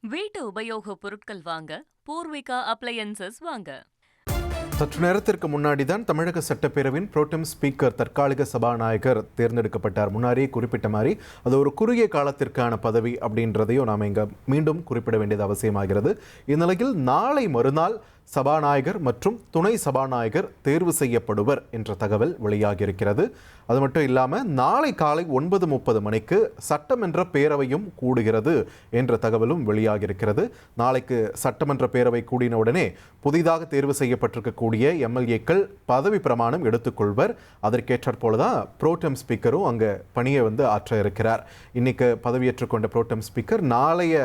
வீட்டு உபயோகப் பொருட்கள் வாங்க பூர்விகா அப்ளையன்சஸ் வாங்க. சற்று நேரத்திற்கு முன்னாடி தான் தமிழக சட்டப்பேரவையின் புரோட்டெம் ஸ்பீக்கர் தற்காலிக சபாநாயகர் தேர்ந்தெடுக்கப்பட்டார். முன்னாடியே குறிப்பிட்ட மாதிரி அது ஒரு குறுகிய காலத்திற்கான பதவி அப்படின்றதையும் நாம் இங்கே மீண்டும் குறிப்பிட வேண்டியது அவசியமாகிறது. இந்நிலையில் நாளை மறுநாள் சபாநாயகர் மற்றும் துணை சபாநாயகர் தேர்வு செய்யப்படுவர் என்ற தகவல் வெளியாகியிருக்கிறது. அது மட்டும் இல்லாமல் நாளை காலை 9:30 மணிக்கு சட்டமன்ற பேரவையும் கூடுகிறது என்ற தகவலும் வெளியாகியிருக்கிறது. நாளைக்கு சட்டமன்ற பேரவை கூடின உடனே புதிதாக தேர்வு செய்யப்பட்டிருக்கக்கூடிய எம்எல்ஏக்கள் பதவி பிரமாணம் எடுத்துக்கொள்வர். அதற்கேற்றாற் போல தான் புரோட்டெம் ஸ்பீக்கரும் அங்கே பணியை ஆற்ற இருக்கிறார். இன்னைக்கு பதவியேற்றுக் கொண்ட புரோட்டெம் ஸ்பீக்கர் நாளைய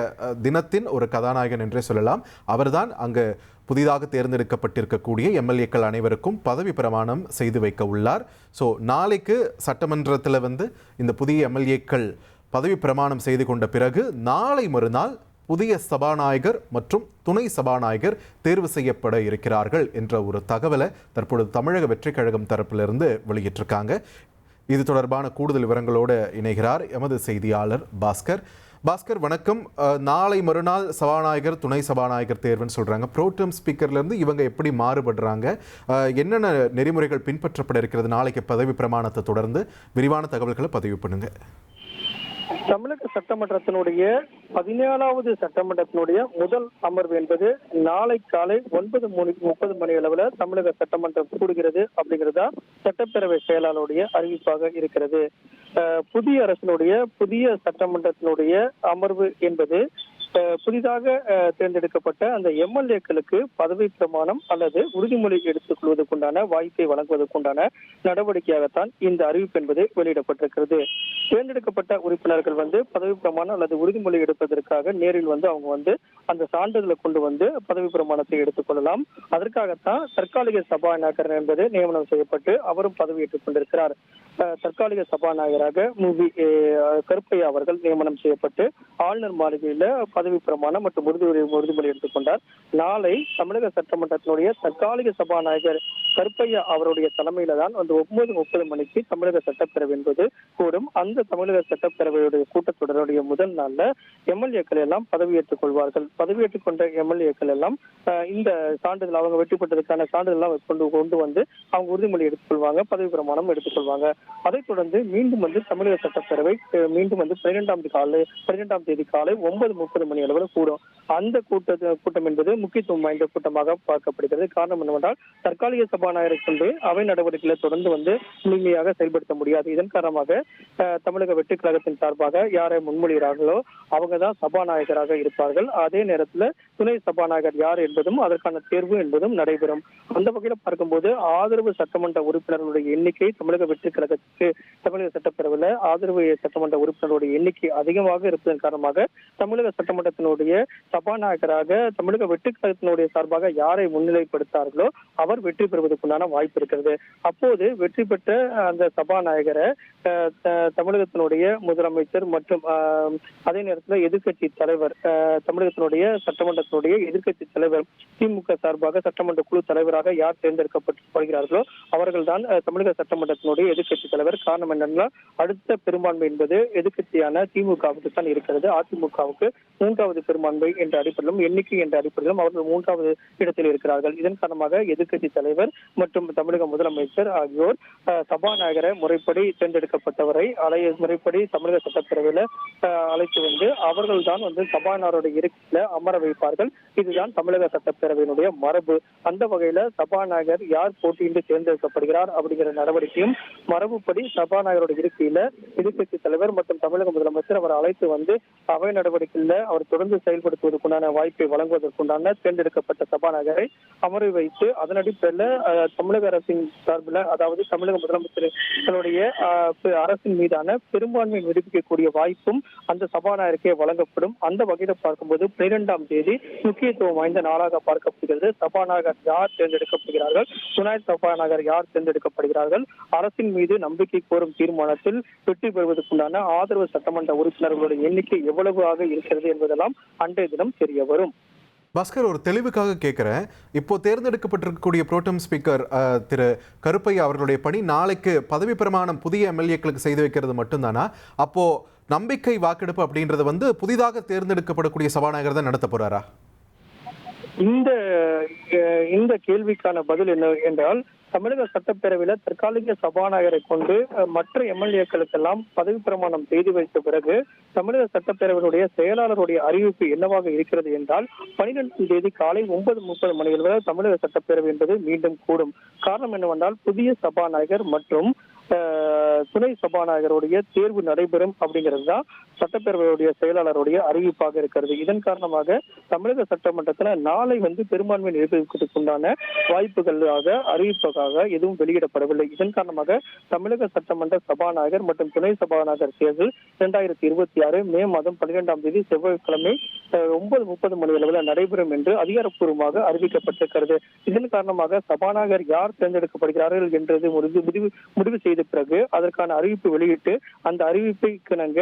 தினத்தின் ஒரு கதாநாயகன் என்றே சொல்லலாம். அவர்தான் அங்கே புதிதாக தேர்ந்தெடுக்கப்பட்டிருக்கக்கூடிய எம்எல்ஏக்கள் அனைவருக்கும் பதவி பிரமாணம் செய்து வைக்க உள்ளார். ஸோ நாளைக்கு சட்டமன்றத்தில் இந்த புதிய எம்எல்ஏக்கள் பதவி பிரமாணம் செய்து கொண்ட பிறகு நாளை மறுநாள் புதிய சபாநாயகர் மற்றும் துணை சபாநாயகர் தேர்வு செய்யப்பட இருக்கிறார்கள் என்ற ஒரு தகவலை தற்பொழுது தமிழக வெற்றிக் கழகம் தரப்பிலிருந்து வெளியிட்டிருக்காங்க. இது தொடர்பான கூடுதல் விவரங்களோடு இணைகிறார் எமது செய்தியாளர் பாஸ்கர். பாஸ்கர், வணக்கம். நாளை மறுநாள் சபாநாயகர் துணை சபாநாயகர் தேர்வுன்னு சொல்கிறாங்க. புரோட்டெம் ஸ்பீக்கர்லேருந்து இவங்க எப்படி மாறுபடுறாங்க, என்னென்ன நெறிமுறைகள் பின்பற்றப்பட இருக்கிறது நாளைக்கு பதவி பிரமாணத்தை தொடர்ந்து விரிவான தகவல்களை பதிவு பண்ணுங்க. தமிழக சட்டமன்றத்தினுடைய 17வது சட்டமன்றத்தினுடைய முதல் அமர்வு என்பது நாளை காலை 9:30 மணி அளவில் தமிழக சட்டமன்றம் கூடுகிறது அப்படிங்கிறதா சட்டப்பேரவை செயலாளருடைய அறிவிப்பாக இருக்கிறது. புதிய அரசினுடைய புதிய சட்டமன்றத்தினுடைய அமர்வு என்பது புதிதாக தேர்ந்தெடுக்கப்பட்ட அந்த எம்எல்ஏக்களுக்கு பதவி பிரமாணம் அல்லது உறுதிமொழி எடுத்துக் கொள்வதற்குண்டான வாய்ப்பை வழங்குவதற்குண்டான நடவடிக்கையாகத்தான் இந்த அறிவிப்பு என்பது வெளியிடப்பட்டிருக்கிறது. தேர்ந்தெடுக்கப்பட்ட உறுப்பினர்கள் பதவி பிரமாணம் அல்லது உறுதிமொழி எடுப்பதற்காக நேரில் அவங்க அந்த சான்றிதழை கொண்டு பதவி பிரமாணத்தை எடுத்துக் கொள்ளலாம். அதற்காகத்தான் தற்காலிக சபாநாயகர் என்பது நியமனம் செய்யப்பட்டு அவரும் பதவியேற்றுக் கொண்டிருக்கிறார். தற்காலிக சபாநாயகராக கருப்பையா அவர்கள் நியமனம் செய்யப்பட்டு ஆளுநர் மாளிகையில பதவி பிரமாணம் மற்றும் உறுதிமொழி எடுத்துக்கொண்டார். நாளை தமிழக சட்டமன்றத்தினுடைய தற்காலிக சபாநாயகர் கருப்பையா அவருடைய தலைமையில தான் 9:30 மணிக்கு தமிழக சட்டப்பேரவை என்பது கூடும். அந்த தமிழக சட்டப்பேரவையுடைய கூட்டத்தொடருடைய முதல் நாள்ல எம்எல்ஏக்கள் எல்லாம் பதவியேற்றுக் கொள்வார்கள். பதவியேற்றுக் கொண்ட எம்எல்ஏக்கள் எல்லாம் இந்த சான்றிதழ் அவங்க வெற்றி பெற்றதற்கான சான்றிதழ் கொண்டு அவங்க உறுதிமொழி எடுத்துக்கொள்வாங்க, பதவி பிரமாணம் எடுத்துக்கொள்வாங்க. அதைத் தொடர்ந்து மீண்டும் தமிழக சட்டப்பேரவை மீண்டும் 12ஆம் தேதி காலை 9:30 மணி அளவில் கூடும். அந்த கூட்டம் என்பது முக்கியத்துவம் வாய்ந்த கூட்டமாக பார்க்கப்படுகிறது. காரணம் என்னவென்றால் தற்காலிக சபாநாயகரை கொண்டு அவை நடவடிக்கைகளை தொடர்ந்து முழுமையாக செயல்படுத்த முடியாது. இதன் காரணமாக தமிழக வெற்றி கழகத்தின் சார்பாக யாரை முன்மொழிகிறார்களோ அவங்க தான் சபாநாயகராக இருப்பார்கள். அதே நேரத்தில் துணை சபாநாயகர் யார் என்பதும் அதற்கான தேர்வு என்பதும் நடைபெறும். அந்த வகையில் பார்க்கும்போது ஆதரவு சட்டமன்ற உறுப்பினர்களுடைய எண்ணிக்கை தமிழக வெற்றி கழகத்துக்கு தமிழக சட்டப்பேரவையில் ஆதரவு சட்டமன்ற உறுப்பினர்களுடைய எண்ணிக்கை அதிகமாக இருப்பதன் காரணமாக தமிழக சட்டமன்றத்தினுடைய சபாநாயகராக தமிழக வெற்றி கழகத்தினுடைய சார்பாக யாரை முன்னிலைப்படுத்தார்களோ அவர் வெற்றி பெறுவதற்குண்டான வாய்ப்பு இருக்கிறது. அப்போது வெற்றி பெற்ற அந்த சபாநாயகரை தமிழகத்தினுடைய முதலமைச்சர் மற்றும் அதே நேரத்தில் எதிர்கட்சி தலைவர் தமிழகத்தினுடைய சட்டமன்றத்தினுடைய எதிர்கட்சி தலைவர் திமுக சார்பாக சட்டமன்ற குழு தலைவராக யார் தேர்ந்தெடுக்கப்படுகிறார்களோ அவர்கள் தான் தமிழக சட்டமன்றத்தினுடைய எதிர்கட்சி தலைவர். காரணம் என்னன்னா அடுத்த பெரும்பான்மை என்பது எதிர்கட்சியான திமுகவுக்கு தான் இருக்கிறது. அதிமுகவுக்கு 3வது பெரும்பான்மை என்ற அடிப்படையிலும் எண்ணிக்கை என்ற அடிப்படையிலும் அவர்கள் 3வது இடத்தில் இருக்கிறார்கள். இதன் காரணமாக எதிர்கட்சி தலைவர் மற்றும் தமிழக முதலமைச்சர் ஆகியோர் சபாநாயகரை முறைப்படி தேர்ந்தெடுக்கப்பட்டவரை முறைப்படி தமிழக சட்டப்பேரவையில அழைத்து அவர்கள் தான் சபாநாயகருடைய இருக்கையில அமர வைப்பார்கள். இதுதான் தமிழக சட்டப்பேரவையினுடைய மரபு. அந்த வகையில சபாநாயகர் யார் போட்டியின்றி தேர்ந்தெடுக்கப்படுகிறார் அப்படிங்கிற நடவடிக்கையும் மரபுப்படி சபாநாயகருடைய இருக்கையில எதிர்கட்சி தலைவர் மற்றும் தமிழக முதலமைச்சர் அவர் அழைத்து அவை நடவடிக்கையில அவர் தொடர்ந்து செயல்படுத்துவதற்குண்டான வாய்ப்பை வழங்குவதற்குண்டான தேர்ந்தெடுக்கப்பட்ட சபாநாயகரை அமர்வு வைத்து அதன் அடிப்படையில் தமிழக அரசின் சார்பில் அதாவது தமிழக முதலமைச்சர்களுடைய அரசின் மீதான பெரும்பான்மை நிரூபிக்கக்கூடிய வாய்ப்பும் அந்த சபாநாயகருக்கே வழங்கப்படும். அந்த வகையில் பார்க்கும்போது 12ஆம் தேதி முக்கியத்துவம் வாய்ந்த நாளாக பார்க்கப்படுகிறது. சபாநாயகர் யார் தேர்ந்தெடுக்கப்படுகிறார்கள், துணை சபாநாயகர் யார் தேர்ந்தெடுக்கப்படுகிறார்கள், அரசின் மீது நம்பிக்கை கோரும் தீர்மானத்தில் வெற்றி பெறுவதற்குண்டான ஆதரவு சட்டமன்ற உறுப்பினர்களுடைய எண்ணிக்கை எவ்வளவு இருக்கிறது என்பதெல்லாம் அன்றைய தினம் தெரிய வரும். பாஸ்கர், ஒரு தெளிவுக்காக கேட்குறேன். இப்போ தேர்ந்தெடுக்கப்பட்டிருக்கக்கூடிய புரோட்டம் ஸ்பீக்கர் திரு கருப்பையா அவர்களுடைய பணி நாளைக்கு பதவி பிரமாணம் புதிய எம்எல்ஏக்களுக்கு செய்து வைக்கிறது மட்டும்தானா? அப்போ நம்பிக்கை வாக்கெடுப்பு அப்படின்றது புதிதாக தேர்ந்தெடுக்கப்படக்கூடிய சபாநாயகர் தான் நடத்த போறாரா? இந்த இந்த கேள்விக்கான பதில் என்ன என்றால், தமிழக சட்டப்பேரவையில தற்காலிக சபாநாயகரை கொண்டு மற்ற எம்எல்ஏக்களுக்கெல்லாம் பதவி பிரமாணம் செய்து வைத்த பிறகு தமிழக சட்டப்பேரவையினுடைய செயலாளருடைய அறிவிப்பு என்னவாக இருக்கிறது என்றால், 12ஆம் தேதி காலை 9:30 மணியில் தமிழக சட்டப்பேரவை என்பது மீண்டும் கூடும். காரணம் என்னவென்றால், புதிய சபாநாயகர் மற்றும் துணை சபாநாயகருடைய தேர்வு நடைபெறும் அப்படிங்கிறது தான் சட்டப்பேரவையுடைய செயலாளருடைய அறிவிப்பாக இருக்கிறது. இதன் காரணமாக தமிழக சட்டமன்றத்தில் நாளை பெரும்பான்மை நிரூபிப்பதற்குண்டான வாய்ப்புகளாக அறிவிப்பாக எதுவும் வெளியிடப்படவில்லை. இதன் காரணமாக தமிழக சட்டமன்ற சபாநாயகர் மற்றும் துணை சபாநாயகர் தேர்தல் 2026 மே மாதம் 12ஆம் தேதி செவ்வாய்க்கிழமை 9:30 மணி அளவில் நடைபெறும் என்று அதிகாரப்பூர்வமாக அறிவிக்கப்பட்டிருக்கிறது. இதன் காரணமாக சபாநாயகர் யார் தேர்ந்தெடுக்கப்படுகிறார்கள் என்றது முடிவு செய்த பிறகு அதற்கான அறிவிப்பு வெளியிட்டு அந்த அறிவிப்பை கிணங்க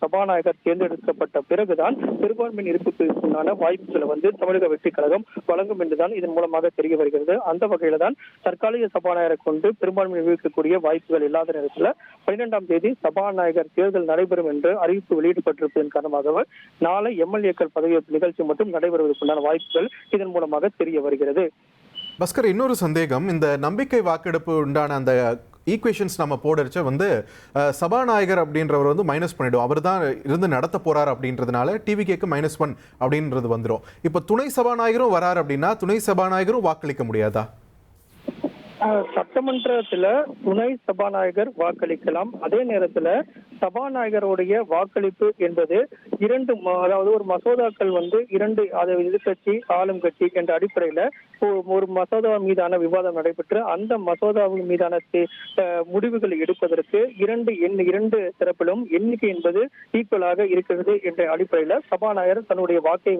சபாநாயகர் தேர்ந்தெடுக்கப்பட்ட பிறகுதான் பெரும்பான்மை நிரூபிப்பதற்குண்டான வாய்ப்புகளை தமிழக வெற்றிக் கழகம் வழங்கும் என்றுதான் இதன் மூலமாக தெரிய வருகிறது. அந்த வகையில தான் தற்காலிக சபாநாயகரை கொண்டு பெரும்பான்மை நிரூபிக்கக்கூடிய வாய்ப்புகள் இல்லாத நேரத்தில் 12ஆம் தேதி சபாநாயகர் தேர்தல் நடைபெறும் என்று அறிவிப்பு வெளியிடப்பட்டிருப்பதன் காரணமாக நாளை எம்எல்ஏக்கள் பதவியேற்பு நிகழ்ச்சி மட்டும் நடைபெறுவதற்குண்டான வாய்ப்புகள் இதன் மூலமாக தெரிய வருகிறது. பாஸ்கர், இன்னொரு சந்தேகம். இந்த நம்பிக்கை வாக்கெடுப்பு உண்டான அந்த ஈக்குவேஷன்ஸ் நம்ம போடச்ச சபாநாயகர் அப்படின்றவர் மைனஸ் பண்ணிடும். அவர் தான் இருந்து நடத்த போறார் அப்படின்றதுனால டிவிகேக்கு -1 அப்படின்றது வந்துடும். இப்போ துணை சபாநாயகரும் வராரு அப்படின்னா துணை சபாநாயகரும் வாக்களிக்க முடியாதா? சட்டமன்றத்துல துணை சபாநாயகர் வாக்களிக்கலாம். அதே நேரத்துல சபாநாயகருடைய வாக்களிப்பு என்பது அதாவது ஒரு மசோதாக்கள் இரண்டு, அதாவது எதிர்கட்சி ஆளும் கட்சி என்ற அடிப்படையில ஒரு மசோதா மீதான விவாதம் நடைபெற்று அந்த மசோதாவின் மீதான முடிவுகளை எடுப்பதற்கு இரண்டு தரப்பிலும் எண்ணிக்கை என்பது ஈக்குவலாக இருக்கிறது என்ற அடிப்படையில சபாநாயகர் தன்னுடைய வாக்கை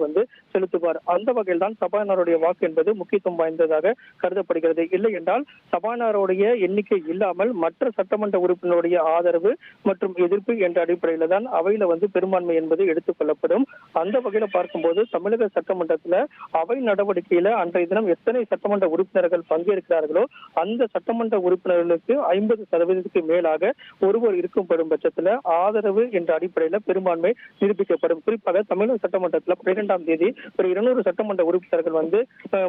செலுத்துவார். அந்த வகையில் தான் சபாநாயகருடைய வாக்கு என்பது முக்கியத்துவம் வாய்ந்ததாக கருதப்படுகிறது. இல்லை என்றால் சபாநாயகருடைய எண்ணிக்கை இல்லாமல் மற்ற சட்டமன்ற உறுப்பினருடைய ஆதரவு மற்றும் எதிர்ப்பு என்ற அடிப்படையில தான் அவையில பெரும்பான்மை என்பது எடுத்துக் கொள்ளப்படும். அந்த வகையில பார்க்கும்போது தமிழக சட்டமன்றத்துல அவை நடவடிக்கையில அன்றைய தினம் எத்தனை சட்டமன்ற உறுப்பினர்கள் பங்கேற்கிறார்களோ அந்த சட்டமன்ற உறுப்பினர்களுக்கு 50% மேலாக ஒருவர் இருக்கும் பட்சத்துல ஆதரவு என்ற அடிப்படையில பெரும்பான்மை நிரூபிக்கப்படும். குறிப்பாக தமிழக சட்டமன்றத்துல 12ஆம் தேதி ஒரு 200 சட்டமன்ற உறுப்பினர்கள்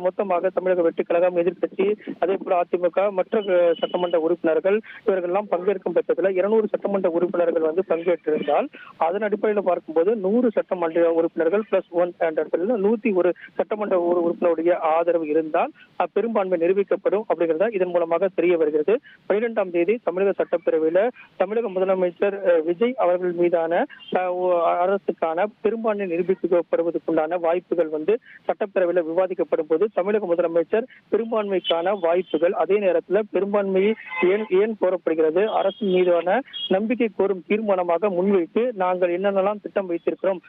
மொத்தமாக தமிழக வெற்றிக் கழகம், எதிர்கட்சி, அதே போல அதிமுக, மற்ற சட்டமன்ற உறுப்பினர்கள் இவர்கள் எல்லாம் பங்கேற்கும் பட்சத்துல 200 சட்டமன்ற உறுப்பினர்கள் பங்கேற்றிருந்தால் அதன் அடிப்படையில் பார்க்கும்போது 100 சட்டமன்ற உறுப்பினர்கள் +1 என்ற 101 சட்டமன்ற உறுப்பினருடைய ஆதரவு இருந்தால் பெரும்பான்மை நிரூபிக்கப்படும் அப்படிங்கிறதா இதன் மூலமாக தெரிய வருகிறது. 12ஆம் தேதி தமிழக சட்டப்பேரவையில தமிழக முதலமைச்சர் விஜய் அவர்கள் மீதான அரசுக்கான பெரும்பான்மை நிரூபிக்கப்படுவதற்குண்டான வாய்ப்புகள் சட்டப்பேரவையில விவாதிக்கப்படும் போது தமிழக முதலமைச்சர் பெரும்பான்மைக்கான வாய்ப்புகள், அதே நேரத்தில் பெரும்பான்மையை ஏன் கோரப்படுகிறது, அரசு மீதான நம்பிக்கை கோரும் தீர்மானமாக முன்வைத்து நாங்கள் என்னென்னலாம் திட்டம் வைத்திருக்கிறோம்,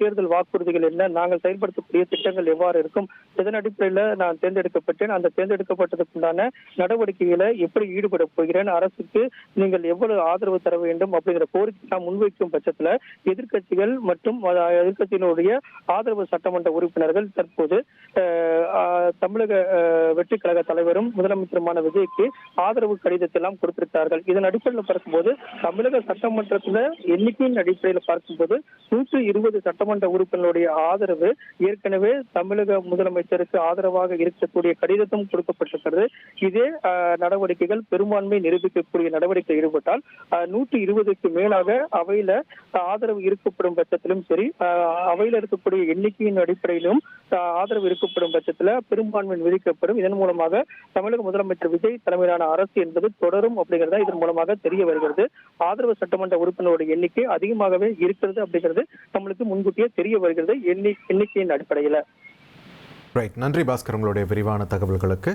தேர்தல் வாக்குறுதிகள் என்ன, நாங்கள் செயல்படுத்தக்கூடிய திட்டங்கள் எவ்வாறு இருக்கும், இதன் அடிப்படையில் நான் தேர்ந்தெடுக்கப்பட்டேன், அந்த தேர்ந்தெடுக்கப்பட்டதுக்குண்டான நடவடிக்கைகளை எப்படி ஈடுபட போகிறேன், அரசுக்கு நீங்கள் எவ்வளவு ஆதரவு தர வேண்டும் அப்படிங்கிற கோரிக்கை நான் முன்வைக்கும் பட்சத்தில் எதிர்கட்சிகள் மற்றும் எதிர்கட்சியினுடைய ஆதரவு சட்டமன்ற உறுப்பினர்கள் தற்போது தமிழக வெற்றி கழக தலைவரும் முதலமைச்சருமான விஜய்க்கு ஆதரவு கடிதத்தை எல்லாம் கொடுத்திருக்கிறார்கள். இதன் அடிப்படையில் பார்க்கும்போது தமிழக சட்டமன்றத்தில் எண்ணிக்கையின் அடிப்படையில் பார்க்கும்போது 120 சட்டமன்ற உறுப்பினருடைய ஆதரவு ஏற்கனவே தமிழக முதலமைச்சருக்கு ஆதரவாக இருக்கக்கூடிய கடிதத்தும் கொடுக்கப்பட்டிருக்கிறது. இதே நடவடிக்கைகள் பெரும்பான்மை நிரூபிக்கக்கூடிய நடவடிக்கை ஈடுபட்டால் 120க்கு மேலாக அவையில ஆதரவு இருக்கப்படும் பட்சத்திலும் சரி, அவையில இருக்கக்கூடிய எண்ணிக்கையின் அடிப்படையிலும் ஆதரவு இருக்கப்படும் பட்சத்தில் பெரும்பான்மை விதிக்கப்படும். இதன் மூலமாக தமிழக முதலமைச்சர் விஜய் தலைமையிலான அரசு என்பது தொடரும் அப்படிங்கிறதா இதன் மூலமாக தெரிய வருகிறது. ஆதரவு சட்டமன்ற உறுப்பினருடைய எண்ணிக்கை அதிகமாகவே இருக்கிறது அப்படிங்கிறது நம்மளுக்கு முன்கூட்டியே தெரிய வருகிறது எண்ணிக்கையின் அடிப்படையில். ரைட், நன்றி பாஸ்கர் உங்களுடைய விரிவான தகவல்களுக்கு.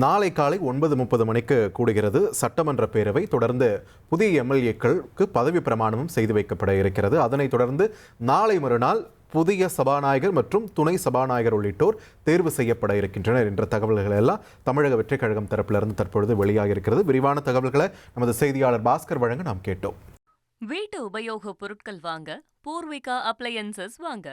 நாளை காலை 9:30 மணிக்கு கூடுகிறது சட்டமன்ற பேரவை. தொடர்ந்து புதிய எம்எல்ஏக்களுக்கு பதவி பிரமாணமும் செய்து வைக்கப்பட இருக்கிறது. அதனைத் தொடர்ந்து நாளை மறுநாள் புதிய சபாநாயகர் மற்றும் துணை சபாநாயகர் உள்ளிட்டோர் தேர்வு செய்யப்பட இருக்கின்றனர் என்ற தகவல்கள் எல்லாம் தமிழக வெற்றிக் கழகம் தரப்பிலிருந்து தற்பொழுது வெளியாக இருக்கிறது. விரிவான தகவல்களை நமது செய்தியாளர் பாஸ்கர் வழங்க நாம் கேட்டோம். வீட்டு உபயோக பொருட்கள் வாங்க பூர்விகா அப்ளையன்சஸ் வாங்க.